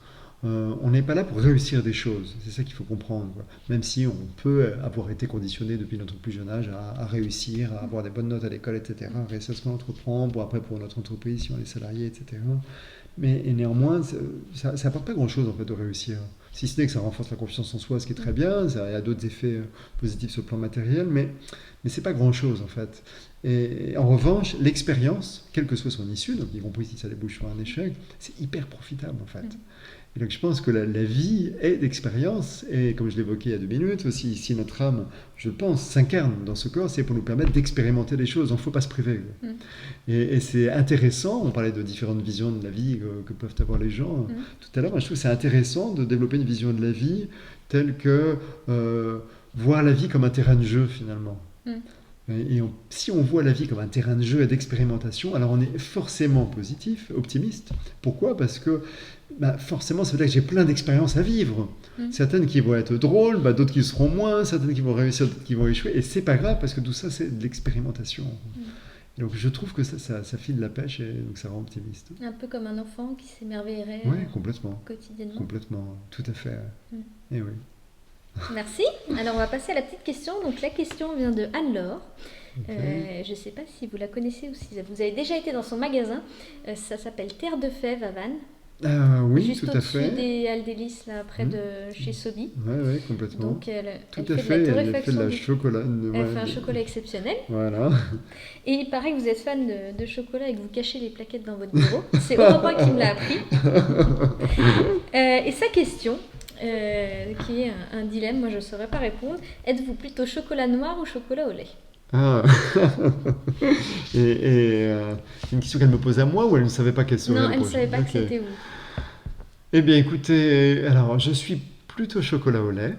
On n'est pas là pour réussir des choses, c'est ça qu'il faut comprendre, quoi. Même si on peut avoir été conditionné depuis notre plus jeune âge à réussir, à avoir des bonnes notes à l'école, etc., à réussir ce qu'on entreprend, pour notre entreprise, si on est salarié, etc. Mais et néanmoins, ça n'apporte pas grand-chose en fait de réussir. Si ce n'est que ça renforce la confiance en soi, ce qui est très bien, ça, il y a d'autres effets positifs sur le plan matériel, mais c'est pas grand-chose en fait. Et en revanche, l'expérience, quelle que soit son issue, donc y compris si ça débouche sur un échec, c'est hyper profitable en fait. Et donc je pense que la vie est d'expérience, et comme je l'évoquais il y a 2 minutes, aussi si notre âme, je pense, s'incarne dans ce corps, c'est pour nous permettre d'expérimenter des choses, donc il ne faut pas se priver. Mm. Et c'est intéressant, on parlait de différentes visions de la vie que peuvent avoir les gens tout à l'heure, moi je trouve que c'est intéressant de développer une vision de la vie telle que voir la vie comme un terrain de jeu finalement. Mm. Si on voit la vie comme un terrain de jeu et d'expérimentation, alors on est forcément positif, optimiste. Pourquoi? Parce que forcément, ça veut dire que j'ai plein d'expériences à vivre. Certaines qui vont être drôles, d'autres qui seront moins, certaines qui vont réussir, d'autres qui vont échouer. Et c'est pas grave parce que tout ça, c'est de l'expérimentation. Et donc je trouve que ça file la pêche et donc ça rend optimiste. Un peu comme un enfant qui s'émerveillerait Oui, complètement. quotidiennement. Complètement, tout à fait. Et oui. Merci. Alors on va passer à la petite question. Donc la question vient de Anne-Laure. Okay. Je ne sais pas si vous la connaissez ou si vous avez déjà été dans son magasin. Ça s'appelle Terre de Fèves à Vannes. Oui, juste tout à au-dessus fait. des Halles d'Hélice, là, près de chez Sobi. Oui, complètement. Donc elle tout fait à de fait, la elle fait de la chocolat. Elle fait un chocolat exceptionnel. Voilà. Et il paraît que vous êtes fan de chocolat et que vous cachez les plaquettes dans votre bureau. C'est Europe 1 qui me l'a appris. Et sa question, qui est un dilemme, moi je ne saurais pas répondre. Êtes-vous plutôt chocolat noir ou chocolat au lait? Et une question qu'elle me pose à moi ou elle ne savait pas qu'elle serait Non, elle ne savait pas que c'était vous. Eh bien écoutez, alors je suis plutôt chocolat au lait,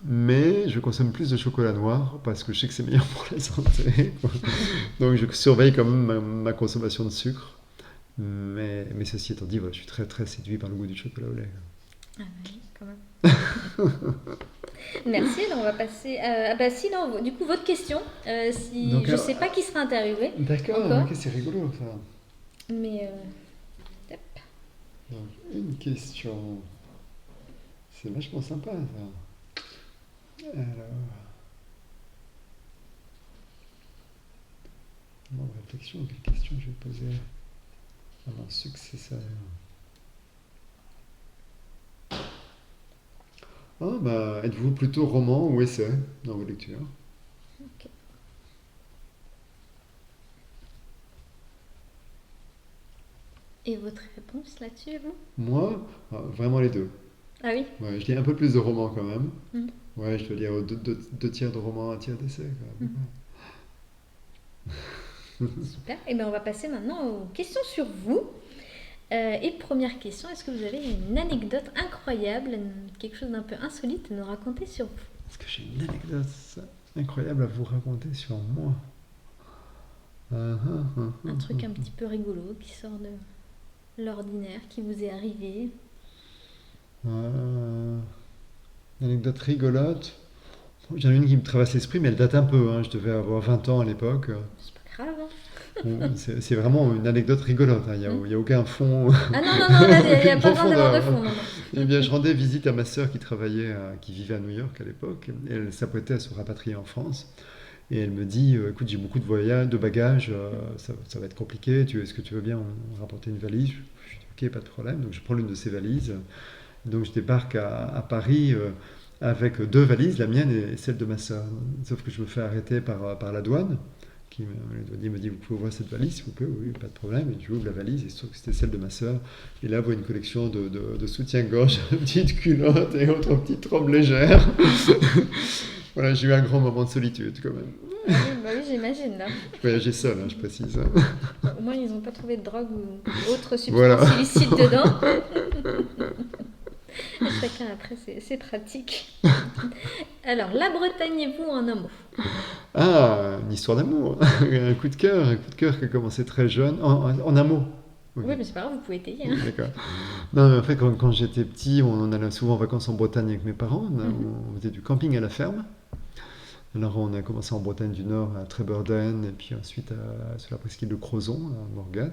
mais je consomme plus de chocolat noir parce que je sais que c'est meilleur pour la santé. Donc je surveille quand même ma consommation de sucre. Mais ceci étant dit, voilà, je suis très très séduit par le goût du chocolat au lait. Ah oui, quand même. Merci, alors on va passer... sinon, du coup, votre question, Donc, je ne sais pas qui sera interviewé. D'accord, encore. ok, c'est rigolo ça. Mais... Donc, une question. C'est vachement sympa ça. Alors... réflexion, quelle question je vais poser à mon successeur? Êtes-vous plutôt roman ou essai dans vos lectures? Ok. Et votre réponse là-dessus, vous? Moi, vraiment les deux. Ah oui? Ouais, je lis un peu plus de romans quand même. Ouais, je dois lire 2 tiers de romans, 1 tiers d'essai. Super. Et bien on va passer maintenant aux questions sur vous. Et première question, est-ce que vous avez une anecdote incroyable, quelque chose d'un peu insolite à nous raconter sur vous? Est-ce que j'ai une anecdote incroyable à vous raconter sur moi? Un truc un petit peu rigolo qui sort de l'ordinaire, qui vous est arrivé? Une anecdote rigolote. J'en ai une qui me traverse l'esprit, mais elle date un peu. Je devais avoir 20 ans à l'époque. C'est pas grave, hein? C'est vraiment une anecdote rigolote, hein. Hmm. Il y a aucun fond, Ah non, non, non, là, il n'y a aucune pas besoin d'avoir de profondeur. fond, non, non. Eh bien, je rendais visite à ma sœur qui vivait à New York à l'époque, et elle s'apprêtait à se rapatrier en France. Et elle me dit, écoute, j'ai beaucoup de voyages, de bagages, ça va être compliqué, est-ce que tu veux bien rapporter une valise? Je dis, ok, pas de problème. Donc je prends l'une de ces valises. Donc je débarque à Paris avec deux valises, la mienne et celle de ma sœur. Sauf que je me fais arrêter par la douane, le douanier me dit, vous pouvez ouvrir cette valise, s'il vous plaît? Oui, pas de problème. Et je ouvre la valise, et il se trouve que c'était celle de ma sœur. Et là, on voit une collection de soutien-gorge, petites culottes et autres petites robes légères. Voilà, j'ai eu un grand moment de solitude quand même. Ah oui, bah oui, j'imagine, là. Je voyageais seul, hein, je précise. Bon, au moins, ils n'ont pas trouvé de drogue ou autre Voilà. substance illicite dedans. Chacun, après, c'est pratique. Alors, la Bretagne et vous en un mot. Ah, une histoire d'amour. Un coup de cœur qui a commencé très jeune. En un mot. Ok, Oui, mais c'est pas grave, vous pouvez étayer. Hein. d'accord. Non, mais en fait, quand j'étais petit, on allait souvent en vacances en Bretagne avec mes parents. Mhm. On faisait du camping à la ferme. Alors, on a commencé en Bretagne du Nord, à Trébeurden, et puis ensuite sur la presqu'île de Crozon, à Morgat.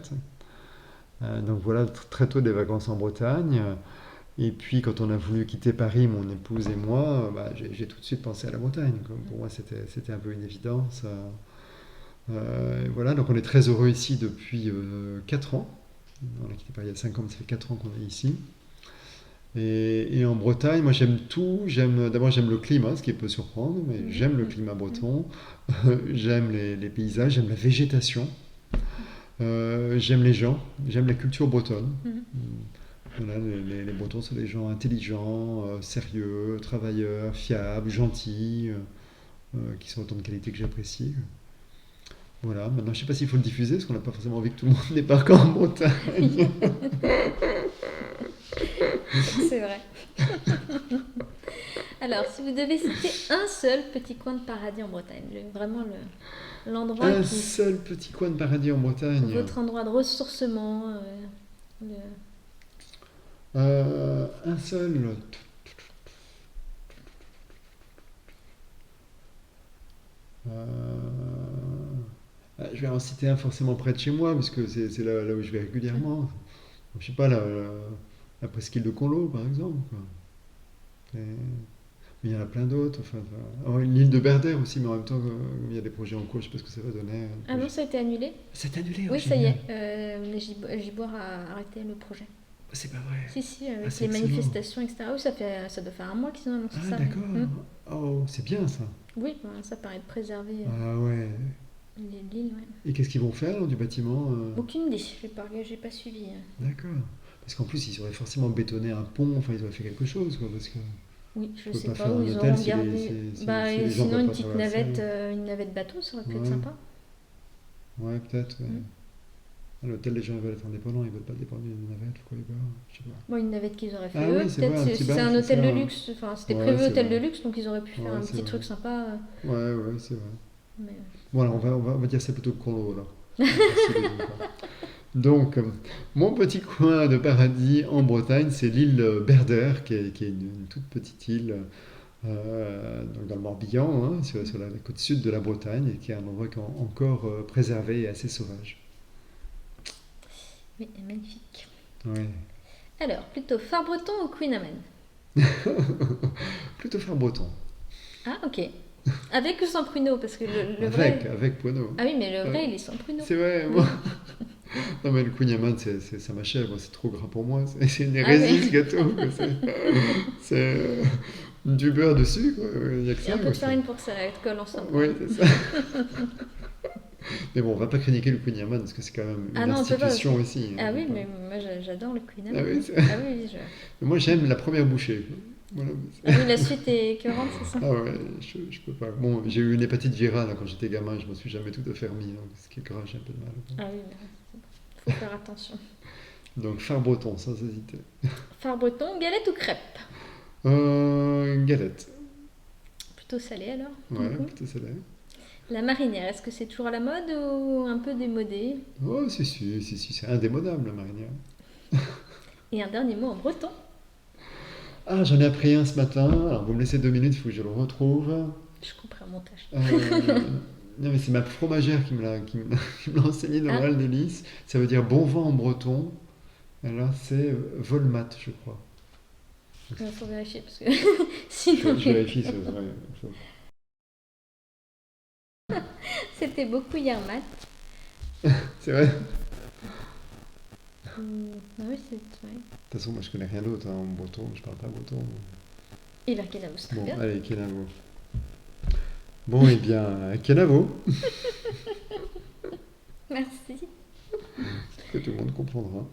Donc voilà, très tôt des vacances en Bretagne. Et puis, quand on a voulu quitter Paris, mon épouse et moi, bah, j'ai tout de suite pensé à la Bretagne. Pour moi, c'était un peu une évidence. Voilà, donc on est très heureux ici depuis 4 ans. On a quitté Paris il y a 5 ans, mais ça fait 4 ans qu'on est ici. Et en Bretagne, moi j'aime tout. D'abord, j'aime le climat, ce qui peut surprendre, mais Mhm. j'aime le Mhm. climat breton. J'aime les paysages, j'aime la végétation. J'aime les gens, j'aime la culture bretonne. Mhm. Voilà, les Bretons sont des gens intelligents, sérieux, travailleurs, fiables, gentils, qui sont autant de qualités que j'apprécie. Voilà, maintenant je sais pas s'il faut le diffuser, parce qu'on n'a pas forcément envie que tout le monde débarque en Bretagne. C'est vrai. Alors, si vous devez citer un seul petit coin de paradis en Bretagne, vraiment l'endroit Un qui, seul petit coin de paradis en Bretagne. votre endroit de ressourcement, le- Un seul. Euh, je vais en citer un forcément près de chez moi, parce que c'est là où je vais régulièrement. Je sais pas, la presqu'île de Conlo, par exemple, quoi. Mais il y en a plein d'autres. L'île de Berdère aussi, mais en même temps, il y a des projets en cours, je sais pas ce que ça va donner. Ah non, ça a été annulé? C'est annulé, oh, Oui, ça y génial. est. Giboire a arrêté le projet. C'est pas vrai. Si, si, Ah, avec c'est les excellent. manifestations, etc. Oui, ça doit faire un mois qu'ils ont annoncé Ah, ça. d'accord. Hmm. Oh, c'est bien ça. Oui, ben, ça paraît de préserver Ah ouais. l'île, ouais. Et qu'est-ce qu'ils vont faire là, du bâtiment Aucune idée, j'ai pas suivi. D'accord. Parce qu'en plus, ils auraient forcément bétonné un pont, enfin, ils auraient fait quelque chose, quoi, parce que Oui, je tu peux sais pas pas faire où un ils hôtel auront gardé. Bah, si et les gens sinon, peuvent une pas petite traverser. une navette bateau, ça aurait pu être Ouais, sympa. ouais, peut-être. Ouais. Hmm. À l'hôtel, les gens veulent être indépendants, ils veulent pas dépendre d'une navette, pourquoi ils veulent, je sais pas. Bon, une navette qu'ils auraient fait Ah eux, oui, c'est peut-être vrai, un petit si c'est bac, un c'est hôtel de ça. luxe, enfin c'était Ouais, prévu c'est hôtel vrai. de luxe, donc ils auraient pu faire Ouais, un c'est petit vrai. truc sympa. Ouais, ouais, c'est vrai. Mais... Bon, alors on va dire ça plutôt que Conlo, alors. Si les gens pas. Donc, mon petit coin de paradis en Bretagne, c'est l'île Berdère, qui est une toute petite île donc dans le Morbihan, hein, sur la côte sud de la Bretagne, et qui est un endroit encore préservé et assez sauvage. Oui, magnifique. Ouais. Alors, plutôt phare breton ou Queen Amman? Plutôt faire breton. Ah, ok. Avec ou sans pruneau? Parce que le vrai. Avec Pono. Ah oui, mais le Ouais. vrai, il est sans pruneau. C'est vrai, Oui. moi. Non, mais le kouign-amann, ça m'achève, c'est trop gras pour moi. C'est une Ah hérésie, ce oui. gâteau, quoi. C'est du beurre dessus, quoi. Il n'y a que Et un ça, peu quoi. de farine pour que ça colle ensemble. Oui, c'est ça. Mais bon, on va pas critiquer le kouign-amann, parce que c'est quand même Ah une non, on peut pas institution aussi. aussi, hein, Ah on oui, peut mais pas- moi j'adore le Queen Ah oui, Amman. Ah oui, oui, mais moi, j'aime la première bouchée, quoi. Voilà. ah oui, la suite est écœurante, c'est ça? Ah ouais, je peux pas. Bon, j'ai eu une hépatite virale hein, quand j'étais gamin, je m'en suis jamais tout à fait remis, donc ce qui est grave, j'ai un peu de mal. Ah oui, mais faut faire attention. Donc, phare breton, sans hésiter. Phare breton, galette ou crêpe? Galette. Plutôt salé alors, du Ouais, coup. plutôt salé. La marinière, est-ce que c'est toujours à la mode ou un peu démodé? Oh, si, c'est indémodable, la marinière. Et un dernier mot en breton. Ah, j'en ai appris un ce matin. Alors, vous me laissez 2 minutes, il faut que je le retrouve. Je couperai au montage. Euh, Non, mais c'est ma fromagère qui me l'a enseigné dans Ah, l'Oral de Lys. Ça veut dire bon vent en breton. Alors c'est Volmat, je crois. il faut vérifier parce que Je, sinon je vérifie, c'est vrai. c'était beaucoup Yermat. C'est vrai. De Ah oui, c'est vrai. toute façon, moi je connais rien d'autre en breton, je parle pas breton. Et là, Kenavo, c'est très Bon, bien. allez, Kenavo. Bon, eh bien, Kenavo, Merci. que tout le monde comprendra.